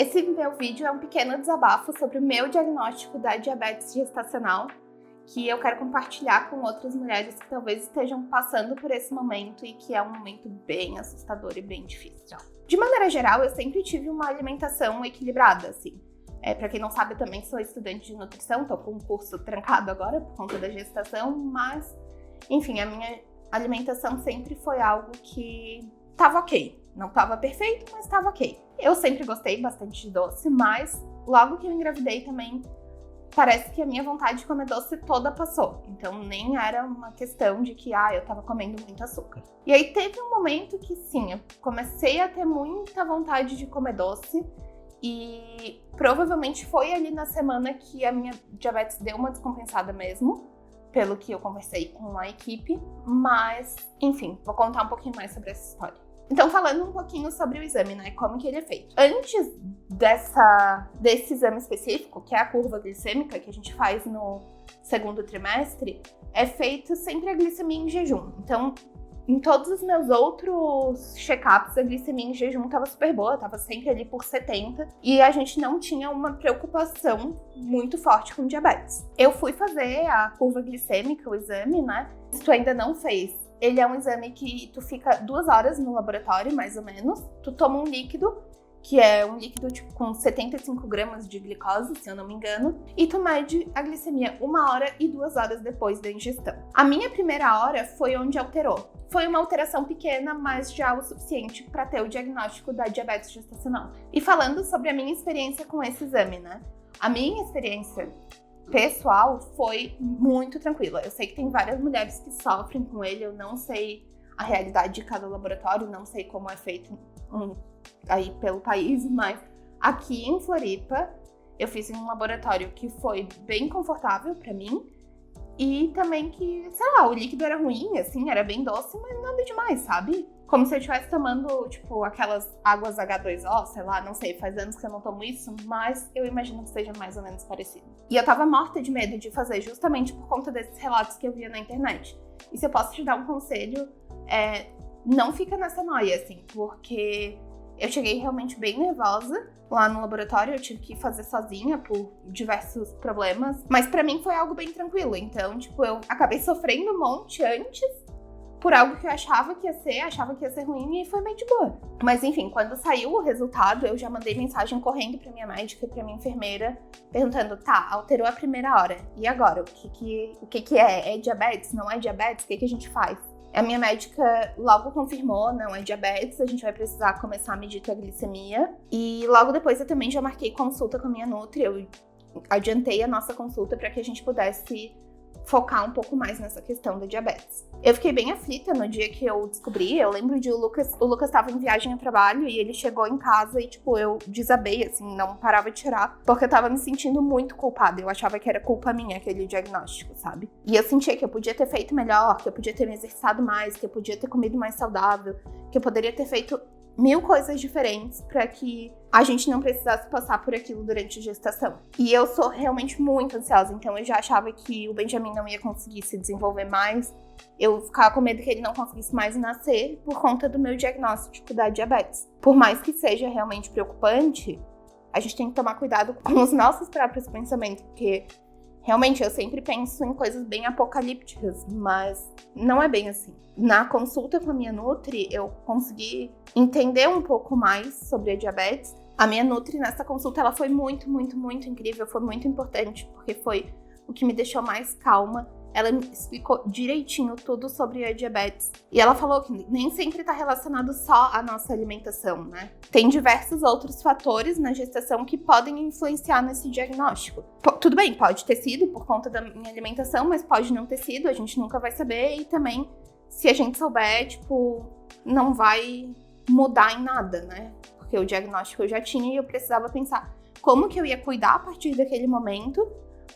Esse meu vídeo é um pequeno desabafo sobre o meu diagnóstico da diabetes gestacional, que eu quero compartilhar com outras mulheres que talvez estejam passando por esse momento e que é um momento bem assustador e bem difícil. De maneira geral, eu sempre tive uma alimentação equilibrada, assim. Pra quem não sabe, eu também sou estudante de nutrição, tô com um curso trancado agora por conta da gestação, mas, enfim, a minha alimentação sempre foi algo que tava ok. Não tava perfeito, mas tava ok. Eu sempre gostei bastante de doce, mas logo que eu engravidei também, parece que a minha vontade de comer doce toda passou. Então nem era uma questão de que eu tava comendo muito açúcar. E aí teve um momento que sim, eu comecei a ter muita vontade de comer doce. E provavelmente foi ali na semana que a minha diabetes deu uma descompensada mesmo, pelo que eu conversei com a equipe. Mas, enfim, vou contar um pouquinho mais sobre essa história. Então, falando um pouquinho sobre o exame, né? Como que ele é feito. Antes desse exame específico, que é a curva glicêmica, que a gente faz no segundo trimestre, é feito sempre a glicemia em jejum. Então, em todos os meus outros check-ups, a glicemia em jejum estava super boa, estava sempre ali por 70, e a gente não tinha uma preocupação muito forte com diabetes. Eu fui fazer a curva glicêmica, o exame, né? Se tu ainda não fez, ele é um exame que tu fica 2 horas no laboratório, mais ou menos. Tu toma um líquido, que é um líquido tipo, com 75 gramas de glicose, se eu não me engano, e tu mede a glicemia 1 hora e 2 horas depois da ingestão. A minha primeira hora foi onde alterou. Foi uma alteração pequena, mas já o suficiente para ter o diagnóstico da diabetes gestacional. E falando sobre a minha experiência com esse exame, né? A minha experiência pessoal foi muito tranquila. Eu sei que tem várias mulheres que sofrem com ele, eu não sei a realidade de cada laboratório, não sei como é feito aí pelo país, mas aqui em Floripa eu fiz em um laboratório que foi bem confortável pra mim e também que, sei lá, o líquido era ruim, assim, era bem doce, mas nada demais, sabe? Como se eu estivesse tomando, tipo, aquelas águas H2O, sei lá, não sei, faz anos que eu não tomo isso, mas eu imagino que seja mais ou menos parecido. E eu tava morta de medo de fazer justamente por conta desses relatos que eu via na internet. E se eu posso te dar um conselho, não fica nessa noia, assim, porque eu cheguei realmente bem nervosa lá no laboratório, eu tive que fazer sozinha por diversos problemas, mas pra mim foi algo bem tranquilo, então, tipo, eu acabei sofrendo um monte antes por algo que eu achava que ia ser ruim e foi bem de boa. Mas enfim, quando saiu o resultado, eu já mandei mensagem correndo pra minha médica e pra minha enfermeira, perguntando, alterou a primeira hora, e agora? O que é? É diabetes? Não é diabetes? O que a gente faz? A minha médica logo confirmou, não é diabetes, a gente vai precisar começar a medir tua glicemia. E logo depois eu também já marquei consulta com a minha nutri, eu adiantei a nossa consulta para que a gente pudesse focar um pouco mais nessa questão da diabetes. Eu fiquei bem aflita no dia que eu descobri, eu lembro de o Lucas estava em viagem a trabalho e ele chegou em casa e, tipo, eu desabei, assim, não parava de chorar, porque eu tava me sentindo muito culpada, eu achava que era culpa minha aquele diagnóstico, sabe? E eu sentia que eu podia ter feito melhor, que eu podia ter me exercitado mais, que eu podia ter comido mais saudável, que eu poderia ter feito 1000 coisas diferentes para que a gente não precisasse passar por aquilo durante a gestação. E eu sou realmente muito ansiosa, então eu já achava que o Benjamin não ia conseguir se desenvolver mais. Eu ficava com medo que ele não conseguisse mais nascer por conta do meu diagnóstico da diabetes. Por mais que seja realmente preocupante, a gente tem que tomar cuidado com os nossos próprios pensamentos, porque realmente eu sempre penso em coisas bem apocalípticas, mas não é bem assim. Na consulta com a minha nutri, eu consegui entender um pouco mais sobre a diabetes. A minha nutri nessa consulta, ela foi muito, muito, muito incrível, foi muito importante, porque foi o que me deixou mais calma. Ela me explicou direitinho tudo sobre a diabetes. E ela falou que nem sempre está relacionado só à nossa alimentação, né? Tem diversos outros fatores na gestação que podem influenciar nesse diagnóstico. Tudo bem, pode ter sido por conta da minha alimentação, mas pode não ter sido, a gente nunca vai saber. E também, se a gente souber, tipo, não vai mudar em nada, né? Porque o diagnóstico eu já tinha e eu precisava pensar como que eu ia cuidar a partir daquele momento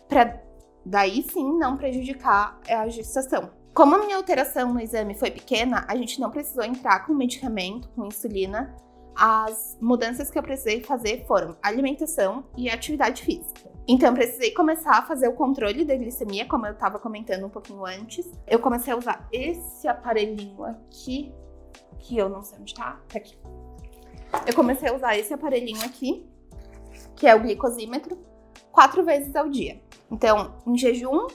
pra daí sim não prejudicar a gestação. Como a minha alteração no exame foi pequena, a gente não precisou entrar com medicamento, com insulina. As mudanças que eu precisei fazer foram alimentação e atividade física. Então eu precisei começar a fazer o controle da glicemia, como eu estava comentando um pouquinho antes. Eu comecei a usar esse aparelhinho aqui, que eu não sei onde tá aqui. Eu comecei a usar esse aparelhinho aqui que é o glicosímetro, 4 vezes ao dia. Então, em jejum,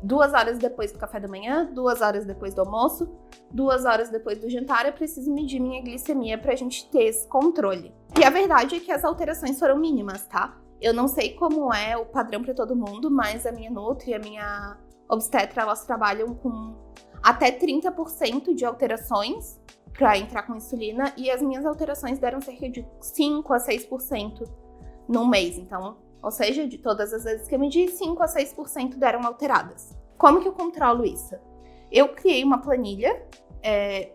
2 horas depois do café da manhã, 2 horas depois do almoço, 2 horas depois do jantar, eu preciso medir minha glicemia pra gente ter esse controle. E a verdade é que as alterações foram mínimas, tá? Eu não sei como é o padrão pra todo mundo, mas a minha nutri e a minha obstetra, elas trabalham com até 30% de alterações pra entrar com insulina, e as minhas alterações deram cerca de 5 a 6% no mês. Então, ou seja, de todas as vezes que eu medi, 5 a 6% deram alteradas. Como que eu controlo isso? Eu criei uma planilha,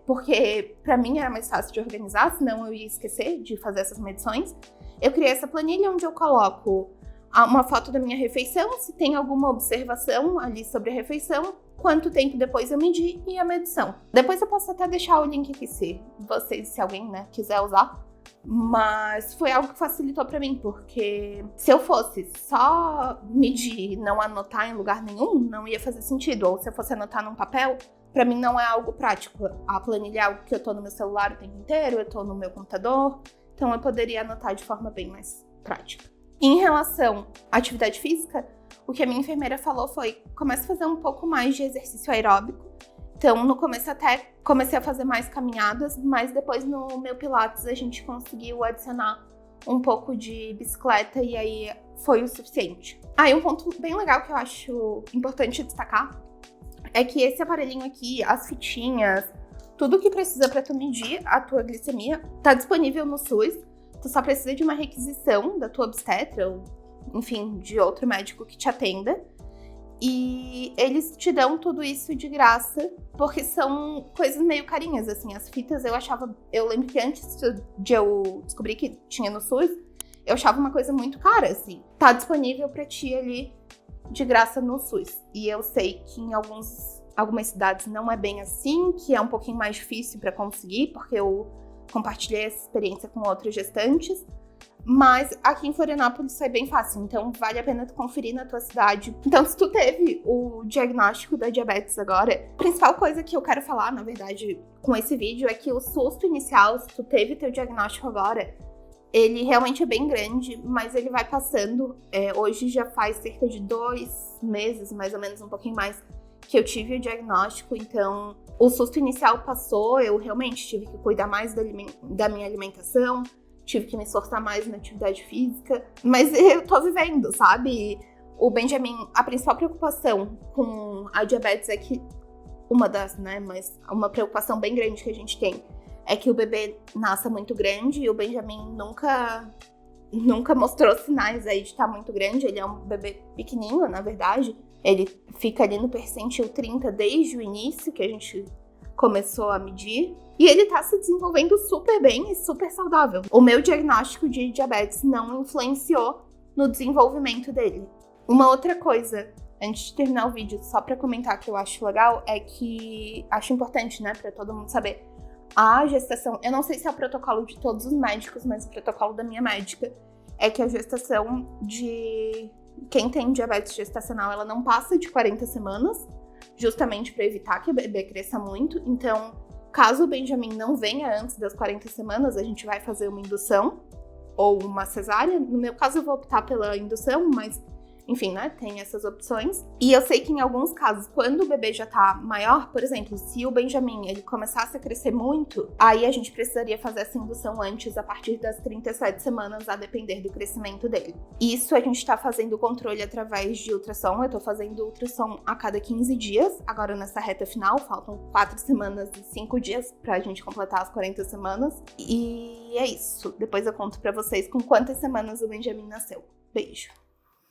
porque pra mim era mais fácil de organizar, senão eu ia esquecer de fazer essas medições. Eu criei essa planilha onde eu coloco uma foto da minha refeição, se tem alguma observação ali sobre a refeição, quanto tempo depois eu medi e a medição. Depois eu posso até deixar o link aqui se alguém, né, quiser usar. Mas foi algo que facilitou pra mim, porque se eu fosse só medir e não anotar em lugar nenhum, não ia fazer sentido. Ou se eu fosse anotar num papel, pra mim não é algo prático. A planilha é algo que eu tô no meu celular o tempo inteiro, eu tô no meu computador, então eu poderia anotar de forma bem mais prática. Em relação à atividade física, o que a minha enfermeira falou foi: comece a fazer um pouco mais de exercício aeróbico. Então, no começo até comecei a fazer mais caminhadas, mas depois no meu Pilates a gente conseguiu adicionar um pouco de bicicleta e aí foi o suficiente. Aí um ponto bem legal que eu acho importante destacar é que esse aparelhinho aqui, as fitinhas, tudo que precisa para tu medir a tua glicemia tá disponível no SUS. Tu só precisa de uma requisição da tua obstetra ou, enfim, de outro médico que te atenda. E eles te dão tudo isso de graça, porque são coisas meio carinhas, assim. As fitas eu lembro que antes de eu descobrir que tinha no SUS, eu achava uma coisa muito cara, assim. Tá disponível pra ti ali de graça no SUS. E eu sei que em algumas cidades não é bem assim, que é um pouquinho mais difícil pra conseguir, porque eu compartilhei essa experiência com outras gestantes. Mas aqui em Florianópolis foi bem fácil, então vale a pena tu conferir na tua cidade. Então, se tu teve o diagnóstico da diabetes agora, a principal coisa que eu quero falar, na verdade, com esse vídeo é que o susto inicial, se tu teve teu diagnóstico agora, ele realmente é bem grande, mas ele vai passando. Hoje já faz cerca de 2 meses, mais ou menos, um pouquinho mais, que eu tive o diagnóstico, então o susto inicial passou, eu realmente tive que cuidar mais da minha alimentação, tive que me esforçar mais na atividade física, mas eu tô vivendo, sabe? O Benjamin, a principal preocupação com a diabetes é que, mas uma preocupação bem grande que a gente tem é que o bebê nasça muito grande, e o Benjamin nunca mostrou sinais aí de estar muito grande. Ele é um bebê pequenininho, na verdade. Ele fica ali no percentil 30 desde o início que a gente começou a medir. E ele tá se desenvolvendo super bem e super saudável. O meu diagnóstico de diabetes não influenciou no desenvolvimento dele. Uma outra coisa, antes de terminar o vídeo, só pra comentar que eu acho legal, é que acho importante, né, pra todo mundo saber. A gestação, eu não sei se é o protocolo de todos os médicos, mas o protocolo da minha médica é que a gestação de quem tem diabetes gestacional, ela não passa de 40 semanas, justamente para evitar que o bebê cresça muito. Então, caso o Benjamin não venha antes das 40 semanas, a gente vai fazer uma indução ou uma cesárea. No meu caso, eu vou optar pela indução, mas enfim, né, tem essas opções. E eu sei que em alguns casos, quando o bebê já tá maior, por exemplo, se o Benjamin ele começasse a crescer muito, aí a gente precisaria fazer essa indução antes, a partir das 37 semanas, a depender do crescimento dele. Isso a gente tá fazendo o controle através de ultrassom. Eu tô fazendo ultrassom a cada 15 dias, agora nessa reta final, faltam 4 semanas e 5 dias pra gente completar as 40 semanas. E é isso. Depois eu conto pra vocês com quantas semanas o Benjamin nasceu. Beijo!